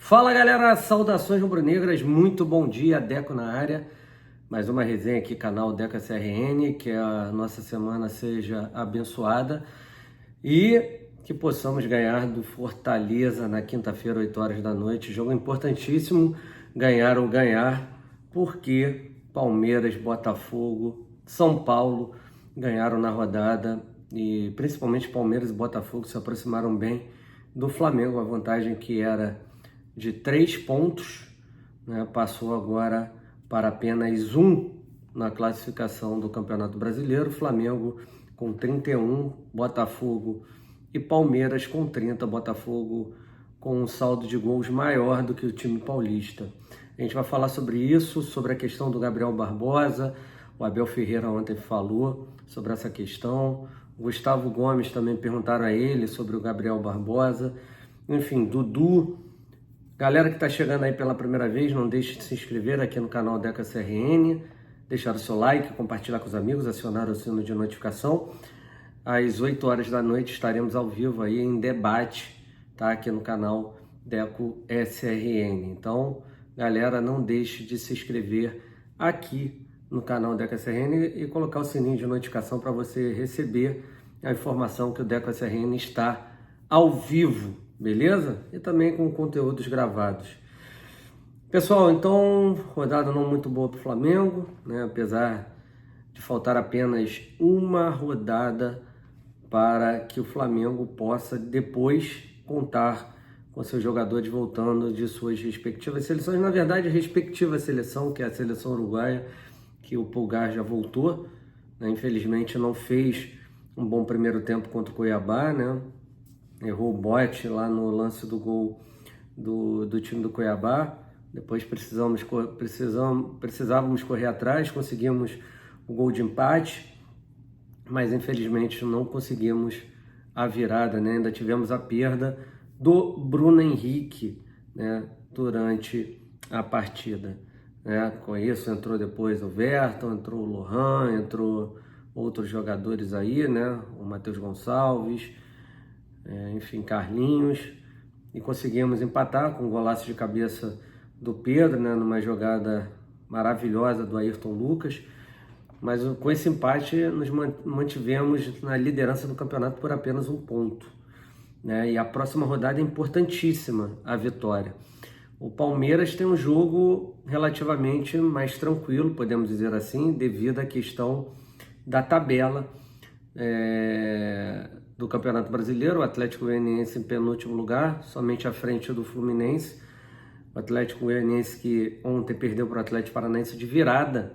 Fala galera, saudações rubro-negras, muito bom dia, Deco na área. Mais uma resenha aqui, canal Deco SRN, que a nossa semana seja abençoada e que possamos ganhar do Fortaleza na quinta-feira, 8 horas da noite. Jogo importantíssimo, ganhar ou ganhar, porque Palmeiras, Botafogo, São Paulo ganharam na rodada e principalmente Palmeiras e Botafogo se aproximaram bem do Flamengo, a vantagem que era de 3 pontos, né, passou agora para apenas 1 na classificação do Campeonato Brasileiro. Flamengo com 31, Botafogo e Palmeiras com 30, Botafogo com um saldo de gols maior do que o time paulista. A gente vai falar sobre isso, sobre a questão do Gabriel Barbosa. O Abel Ferreira ontem falou sobre essa questão. O Gustavo Gomes também perguntaram a ele sobre o Gabriel Barbosa. Enfim, Dudu. Galera que está chegando aí pela primeira vez, não deixe de se inscrever aqui no canal Deco SRN, deixar o seu like, compartilhar com os amigos, acionar o sino de notificação. Às 8 horas da noite estaremos ao vivo aí em debate, tá? Aqui no canal Deco SRN. Então, galera, não deixe de se inscrever aqui no canal Deco SRN e colocar o sininho de notificação para você receber a informação que o Deco SRN está ao vivo. Beleza? E também com conteúdos gravados. Pessoal, então, rodada não muito boa para o Flamengo, né? Apesar de faltar apenas uma rodada para que o Flamengo possa depois contar com seus jogadores voltando de suas respectivas seleções. Na verdade, a respectiva seleção, que é a seleção uruguaia, que o Pulgar já voltou, né? Infelizmente não fez um bom primeiro tempo contra o Cuiabá, né? Errou o bote lá no lance do gol do time do Cuiabá. Depois precisávamos correr atrás, conseguimos o gol de empate, mas infelizmente não conseguimos a virada, né? Ainda tivemos a perda do Bruno Henrique, né? Durante a partida, né? Com isso entrou depois o Verton, entrou o Lohan, entrou outros jogadores aí, né? O Matheus Gonçalves, enfim, Carlinhos, e conseguimos empatar com um golaço de cabeça do Pedro, né, numa jogada maravilhosa do Ayrton Lucas, mas com esse empate nos mantivemos na liderança do campeonato por apenas 1 ponto, né, e a próxima rodada é importantíssima, a vitória. O Palmeiras tem um jogo relativamente mais tranquilo, podemos dizer assim, devido à questão da tabela, do Campeonato Brasileiro. O Atlético Goianiense em penúltimo lugar, somente à frente do Fluminense. O Atlético Goianiense que ontem perdeu para o Atlético Paranaense de virada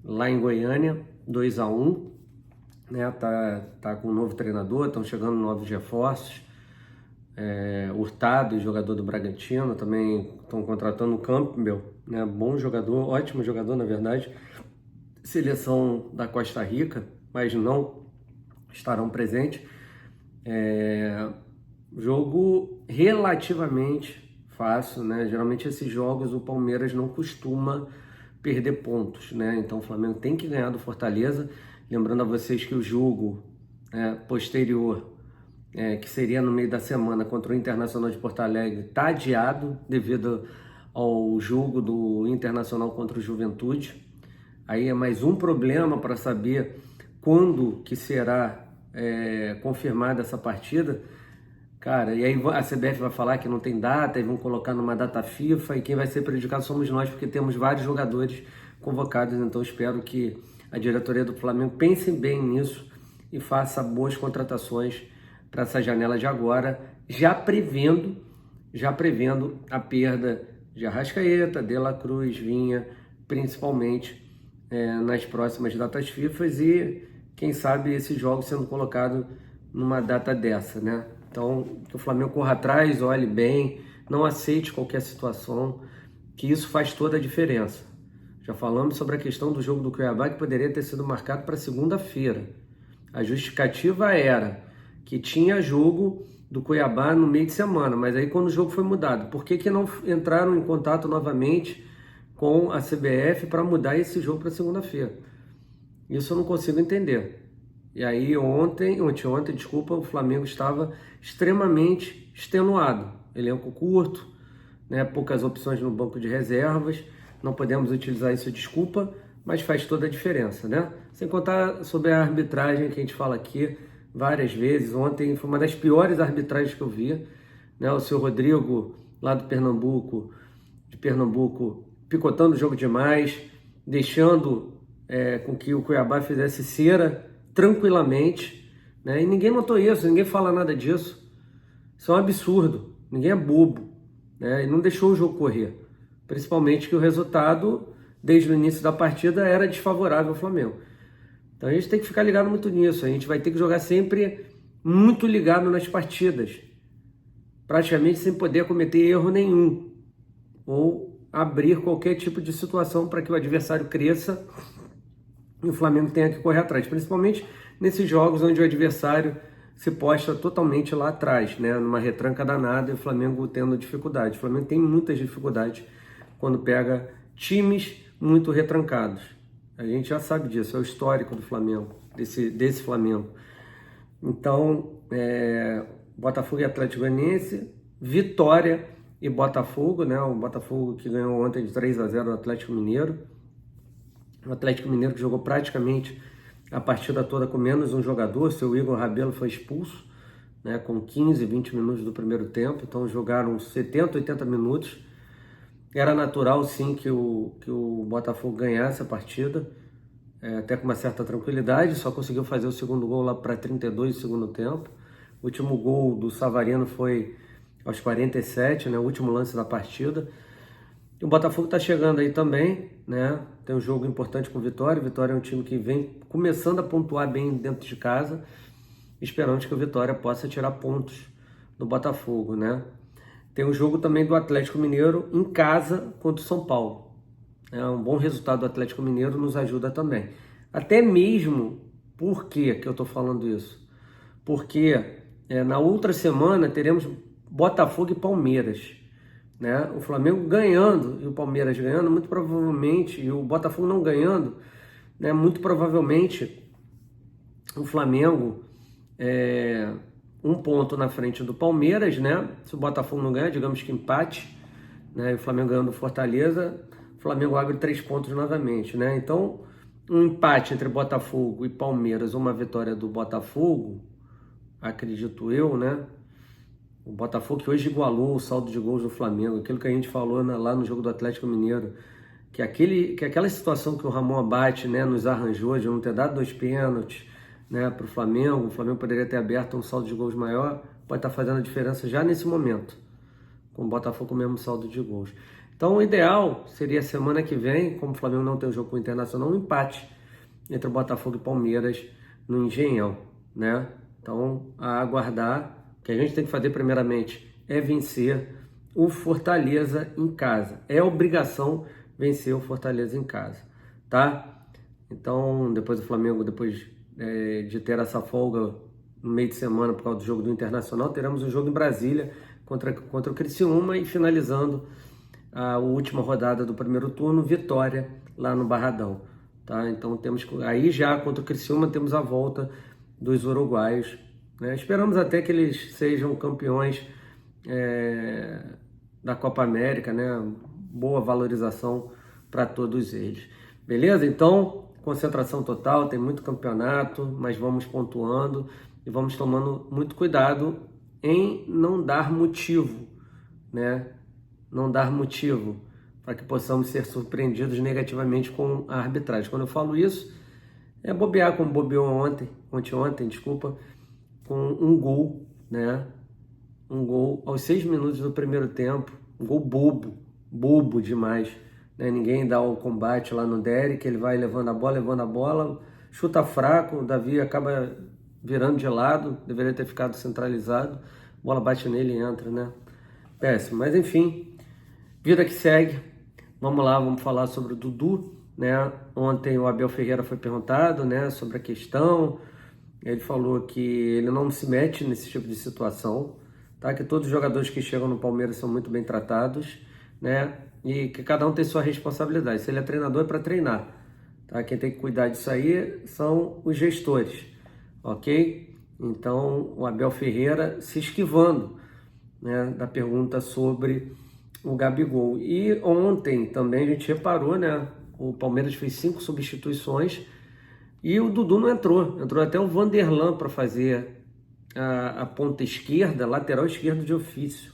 lá em Goiânia, 2-1, né? Tá com um novo treinador, estão chegando novos reforços. Hurtado, jogador do Bragantino, também estão contratando o Campbell, né? Bom jogador, ótimo jogador na verdade. Seleção da Costa Rica, mas não estarão presentes. Jogo relativamente fácil, né? Geralmente esses jogos o Palmeiras não costuma perder pontos, né? Então o Flamengo tem que ganhar do Fortaleza. Lembrando a vocês que o jogo posterior, que seria no meio da semana contra o Internacional de Porto Alegre, está adiado devido ao jogo do Internacional contra o Juventude. Aí é mais um problema para saber quando que será confirmada essa partida, cara, e aí a CBF vai falar que não tem data e vão colocar numa data FIFA, e quem vai ser prejudicado somos nós, porque temos vários jogadores convocados. Então espero que a diretoria do Flamengo pense bem nisso e faça boas contratações para essa janela de agora, já prevendo a perda de Arrascaeta, De La Cruz, Vinha, principalmente nas próximas datas FIFA, e quem sabe esses jogos sendo colocados numa data dessa, né? Então, que o Flamengo corra atrás, olhe bem, não aceite qualquer situação, que isso faz toda a diferença. Já falamos sobre a questão do jogo do Cuiabá, que poderia ter sido marcado para segunda-feira. A justificativa era que tinha jogo do Cuiabá no meio de semana, mas aí quando o jogo foi mudado, por que não entraram em contato novamente com a CBF para mudar esse jogo para segunda-feira? Isso eu não consigo entender. E aí ontem, o Flamengo estava extremamente extenuado. Elenco curto, né? Poucas opções no banco de reservas, não podemos utilizar isso de desculpa, mas faz toda a diferença, né? Sem contar sobre a arbitragem que a gente fala aqui várias vezes. Ontem foi uma das piores arbitragens que eu vi, né? O seu Rodrigo, lá de Pernambuco, picotando o jogo demais, deixando com que o Cuiabá fizesse cera tranquilamente, né? E ninguém notou isso, ninguém fala nada disso. Isso é um absurdo, ninguém é bobo, né? E não deixou o jogo correr. Principalmente que o resultado, desde o início da partida, era desfavorável ao Flamengo. Então a gente tem que ficar ligado muito nisso. A gente vai ter que jogar sempre muito ligado nas partidas, praticamente sem poder cometer erro nenhum, ou abrir qualquer tipo de situação para que o adversário cresça e o Flamengo tenha que correr atrás, principalmente nesses jogos onde o adversário se posta totalmente lá atrás, né, numa retranca danada, e o Flamengo tendo dificuldade. O Flamengo tem muitas dificuldades quando pega times muito retrancados. A gente já sabe disso, é o histórico do Flamengo, desse Flamengo. Então, Botafogo e Atlético Goianiense, Vitória e Botafogo, né? O Botafogo que ganhou ontem de 3-0 do Atlético Mineiro. O Atlético Mineiro que jogou praticamente a partida toda com menos um jogador. Seu Igor Rabelo foi expulso, né? Com 15, 20 minutos do primeiro tempo. Então jogaram 70, 80 minutos. Era natural, sim, que o Botafogo ganhasse a partida, até com uma certa tranquilidade. Só conseguiu fazer o segundo gol lá para 32 do segundo tempo. O último gol do Savarino foi aos 47, né, o último lance da partida. E o Botafogo está chegando aí também, né? Tem um jogo importante com o Vitória. O Vitória é um time que vem começando a pontuar bem dentro de casa. Esperamos que o Vitória possa tirar pontos do Botafogo, né? Tem um jogo também do Atlético Mineiro em casa contra o São Paulo. Um bom resultado do Atlético Mineiro nos ajuda também. Até mesmo, por que eu estou falando isso? Porque na outra semana teremos Botafogo e Palmeiras, né? O Flamengo ganhando e o Palmeiras ganhando, muito provavelmente, e o Botafogo não ganhando, né? Muito provavelmente o Flamengo um ponto na frente do Palmeiras, né? Se o Botafogo não ganhar, digamos que empate, né? E o Flamengo ganhando Fortaleza, o Flamengo abre 3 pontos novamente, né? Então, um empate entre Botafogo e Palmeiras, uma vitória do Botafogo, acredito eu, né? O Botafogo que hoje igualou o saldo de gols do Flamengo, aquilo que a gente falou lá no jogo do Atlético Mineiro, que aquela situação que o Ramon Abate, né, nos arranjou de não ter dado 2 pênaltis, né, para o Flamengo poderia ter aberto um saldo de gols maior, pode estar fazendo a diferença já nesse momento, com o Botafogo com o mesmo saldo de gols. Então o ideal seria semana que vem, como o Flamengo não tem um jogo com o Internacional, um empate entre o Botafogo e Palmeiras no Engenhão, né? Então a aguardar. O que a gente tem que fazer primeiramente é vencer o Fortaleza em casa. É obrigação vencer o Fortaleza em casa, tá? Então depois o Flamengo, depois de ter essa folga no meio de semana por causa do jogo do Internacional, teremos um jogo em Brasília contra o Criciúma e finalizando a última rodada do primeiro turno, Vitória lá no Barradão, tá? Então temos aí já contra o Criciúma temos a volta dos uruguaios, né? Esperamos até que eles sejam campeões da Copa América, né? Boa valorização para todos eles, beleza? Então, concentração total, tem muito campeonato, mas vamos pontuando e vamos tomando muito cuidado em não dar motivo, né? Não dar motivo para que possamos ser surpreendidos negativamente com a arbitragem. Quando eu falo isso, é bobear como bobeou ontem, desculpa, com um gol, né? Um gol aos 6 minutos do primeiro tempo, um gol bobo demais, né? Ninguém dá o combate lá no Derek, ele vai levando a bola, chuta fraco, o Davi acaba virando de lado, deveria ter ficado centralizado, a bola bate nele e entra, né? Péssimo, mas enfim, vida que segue. Vamos lá, vamos falar sobre o Dudu, né? Ontem o Abel Ferreira foi perguntado, né, sobre a questão. Ele falou que ele não se mete nesse tipo de situação, tá? Que todos os jogadores que chegam no Palmeiras são muito bem tratados, né? E que cada um tem sua responsabilidade. Se ele é treinador, é para treinar, tá? Quem tem que cuidar disso aí são os gestores, ok? Então, o Abel Ferreira se esquivando, né, da pergunta sobre o Gabigol. E ontem também a gente reparou, né? O Palmeiras fez 5 substituições e o Dudu não entrou. Entrou até o Vanderlan para fazer a ponta esquerda, lateral esquerdo de ofício.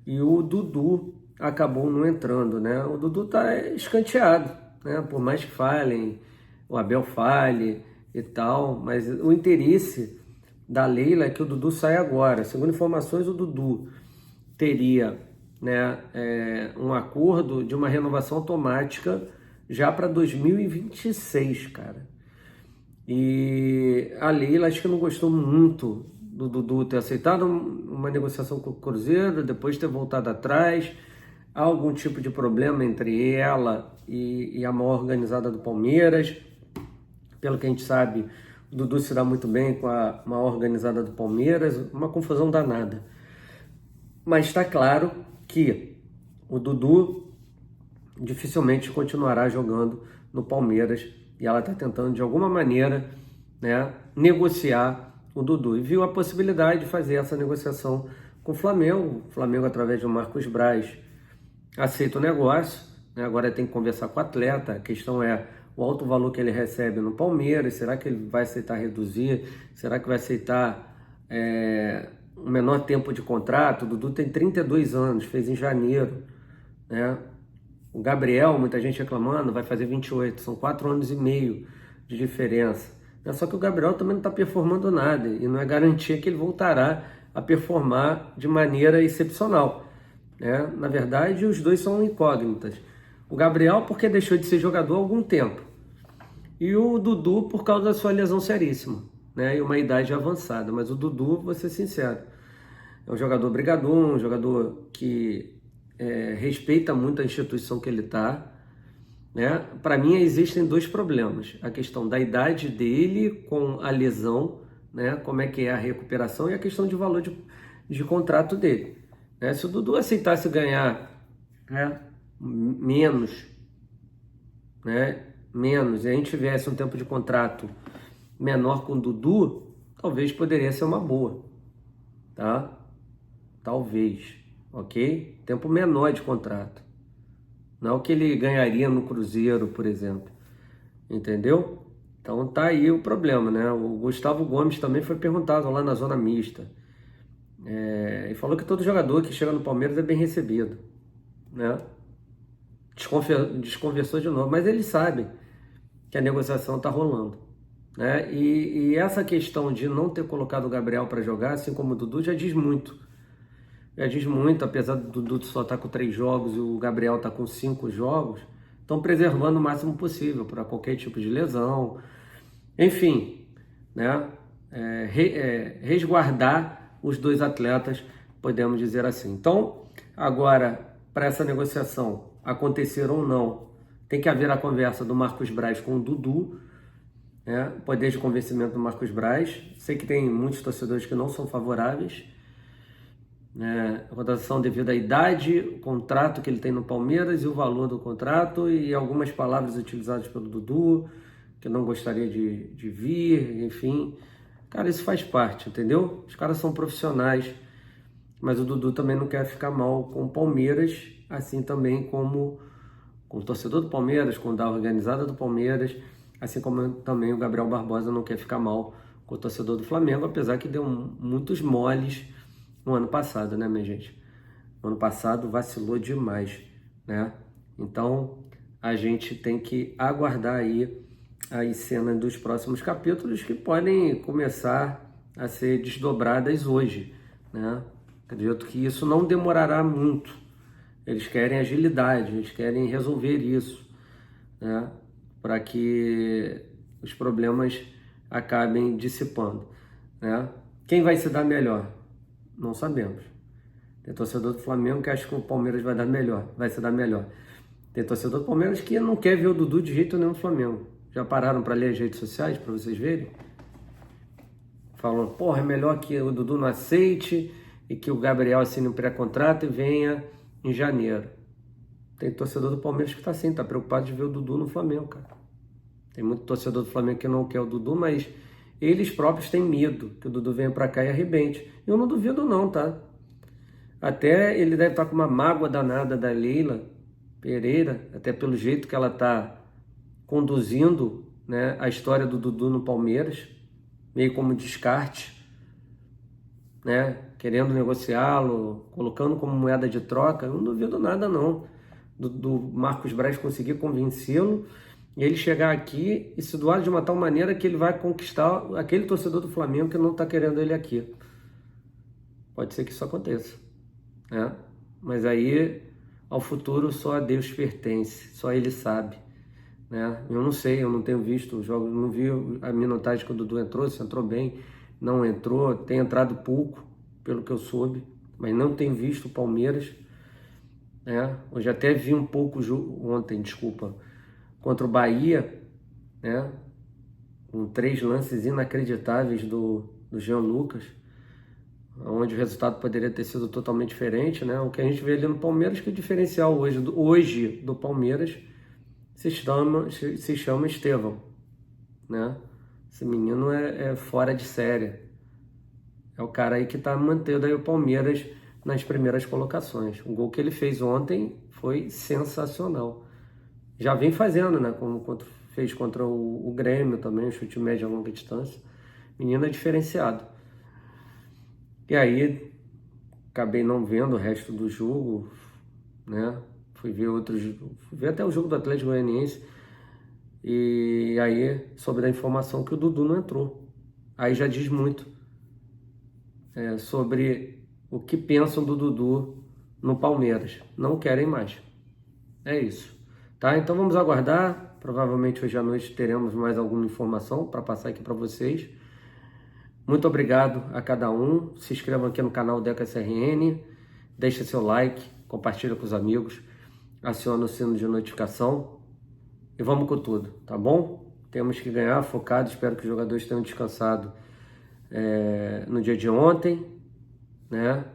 E o Dudu acabou não entrando, né? O Dudu tá escanteado, né? Por mais que falem, o Abel fale e tal, mas o interesse da Leila é que o Dudu saia agora. Segundo informações, o Dudu teria, né, um acordo de uma renovação automática já para 2026, cara. E a Leila acho que não gostou muito do Dudu ter aceitado uma negociação com o Cruzeiro, depois ter voltado atrás. Há algum tipo de problema entre ela e a maior organizada do Palmeiras. Pelo que a gente sabe, o Dudu se dá muito bem com a maior organizada do Palmeiras, uma confusão danada. Mas está claro que o Dudu dificilmente continuará jogando no Palmeiras e ela está tentando de alguma maneira, né, negociar o Dudu. E viu a possibilidade de fazer essa negociação com o Flamengo. O Flamengo, através do Marcos Braz, aceita o negócio, né? Agora tem que conversar com o atleta. A questão é o alto valor que ele recebe no Palmeiras. Será que ele vai aceitar reduzir? Será que vai aceitar um menor tempo de contrato? O Dudu tem 32 anos, fez em janeiro, né? O Gabriel, muita gente reclamando, vai fazer 28, são 4 anos e meio de diferença. Só que o Gabriel também não está performando nada e não é garantia que ele voltará a performar de maneira excepcional, né? Na verdade, os dois são incógnitas. O Gabriel porque deixou de ser jogador há algum tempo e o Dudu por causa da sua lesão seríssima, né? E uma idade avançada. Mas o Dudu, vou ser sincero, é um jogador brigador, um jogador que respeita muito a instituição que ele está, né? Para mim existem 2 problemas: a questão da idade dele com a lesão, né? Como é que é a recuperação, e a questão de valor de contrato dele, né? Se o Dudu aceitasse ganhar, né, menos, né, menos, e a gente tivesse um tempo de contrato menor com o Dudu, talvez poderia ser uma boa, tá? Talvez, ok? Tempo menor de contrato. Não é o que ele ganharia no Cruzeiro, por exemplo. Entendeu? Então tá aí o problema, né? O Gustavo Gomes também foi perguntado lá na zona mista. E falou que todo jogador que chega no Palmeiras é bem recebido, né? Desconversou de novo, mas eles sabem que a negociação está rolando, né? E essa questão de não ter colocado o Gabriel para jogar, assim como o Dudu, já diz muito. Já diz muito, apesar do Dudu só estar com 3 jogos e o Gabriel estar com 5 jogos, estão preservando o máximo possível para qualquer tipo de lesão. Enfim, né? Resguardar os 2 atletas, podemos dizer assim. Então, agora, para essa negociação acontecer ou não, tem que haver a conversa do Marcos Braz com o Dudu, né? Poder de convencimento do Marcos Braz. Sei que tem muitos torcedores que não são favoráveis, né? A rotação devido à idade, o contrato que ele tem no Palmeiras e o valor do contrato e algumas palavras utilizadas pelo Dudu, que não gostaria de vir, enfim. Cara, isso faz parte, entendeu? Os caras são profissionais, mas o Dudu também não quer ficar mal com o Palmeiras, assim também como com o torcedor do Palmeiras, com a organizada do Palmeiras, assim como também o Gabriel Barbosa não quer ficar mal com o torcedor do Flamengo, apesar que deu muitos moles no ano passado, né, minha gente? No ano passado vacilou demais, né? Então, a gente tem que aguardar aí as cenas dos próximos capítulos que podem começar a ser desdobradas hoje, né? Acredito que isso não demorará muito. Eles querem agilidade, eles querem resolver isso, né? Para que os problemas acabem dissipando, né? Quem vai se dar melhor? Não sabemos. Tem torcedor do Flamengo que acha que o Palmeiras vai se dar melhor. Tem torcedor do Palmeiras que não quer ver o Dudu de jeito nenhum no Flamengo. Já pararam para ler as redes sociais para vocês verem? Falando, porra, é melhor que o Dudu não aceite e que o Gabriel assine um pré-contrato e venha em janeiro. Tem torcedor do Palmeiras que tá assim, tá preocupado de ver o Dudu no Flamengo, cara. Tem muito torcedor do Flamengo que não quer o Dudu, mas eles próprios têm medo que o Dudu venha para cá e arrebente. Eu não duvido não, tá? Até ele deve estar com uma mágoa danada da Leila Pereira, até pelo jeito que ela está conduzindo, né, a história do Dudu no Palmeiras, meio como descarte, né, querendo negociá-lo, colocando como moeda de troca. Eu não duvido nada não do Marcos Braz conseguir convencê-lo e ele chegar aqui e se doar de uma tal maneira que ele vai conquistar aquele torcedor do Flamengo que não está querendo ele aqui. Pode ser que isso aconteça, né? Mas aí, ao futuro, só a Deus pertence, só Ele sabe, né? Eu não sei, eu não tenho visto os jogos, não vi a minutagem que o Dudu entrou, se entrou bem, não entrou, tem entrado pouco, pelo que eu soube, mas não tenho visto o Palmeiras, né? Eu já até vi um pouco ontem, desculpa, contra o Bahia, né? Com 3 lances inacreditáveis do Jean Lucas, onde o resultado poderia ter sido totalmente diferente, né? O que a gente vê ali no Palmeiras, que o diferencial hoje do Palmeiras se chama Estevão, né? Esse menino é fora de série. É o cara aí que está mantendo aí o Palmeiras nas primeiras colocações. O gol que ele fez ontem foi sensacional. Já vem fazendo, né? Como fez contra o Grêmio também, um chute médio a longa distância. Menino é diferenciado. E aí, acabei não vendo o resto do jogo, né? Fui ver até o jogo do Atlético Goianiense e aí soube da informação que o Dudu não entrou. Aí já diz muito sobre o que pensam do Dudu no Palmeiras. Não querem mais. É isso. Tá? Então vamos aguardar. Provavelmente hoje à noite teremos mais alguma informação para passar aqui para vocês. Muito obrigado a cada um. Se inscrevam aqui no canal Deca SRN. Deixe seu like, compartilha com os amigos, aciona o sino de notificação e vamos com tudo, tá bom? Temos que ganhar focado, espero que os jogadores tenham descansado no dia de ontem, né?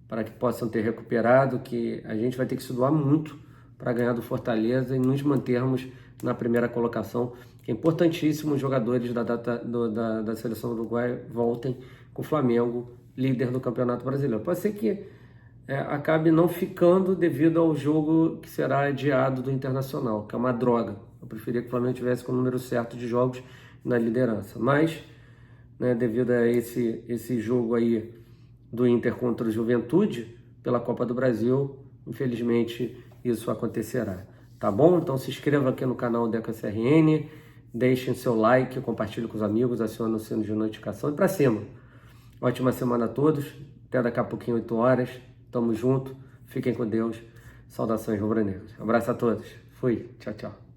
Para que possam ter recuperado, que a gente vai ter que se doar muito para ganhar do Fortaleza e nos mantermos na primeira colocação, que é importantíssimo os jogadores da seleção do Uruguai voltem com o Flamengo, líder do Campeonato Brasileiro. Pode ser que acabe não ficando devido ao jogo que será adiado do Internacional, que é uma droga. Eu preferia que o Flamengo tivesse com o número certo de jogos na liderança. Mas, né, devido a esse jogo aí do Inter contra o Juventude, pela Copa do Brasil, infelizmente isso acontecerá. Tá bom? Então se inscreva aqui no canal Deca SRN, deixem seu like, compartilhe com os amigos, acione o sino de notificação e pra cima. Ótima semana a todos. Até daqui a pouquinho, 8 horas. Tamo junto. Fiquem com Deus. Saudações rubro-negras. Abraço a todos. Fui. Tchau, tchau.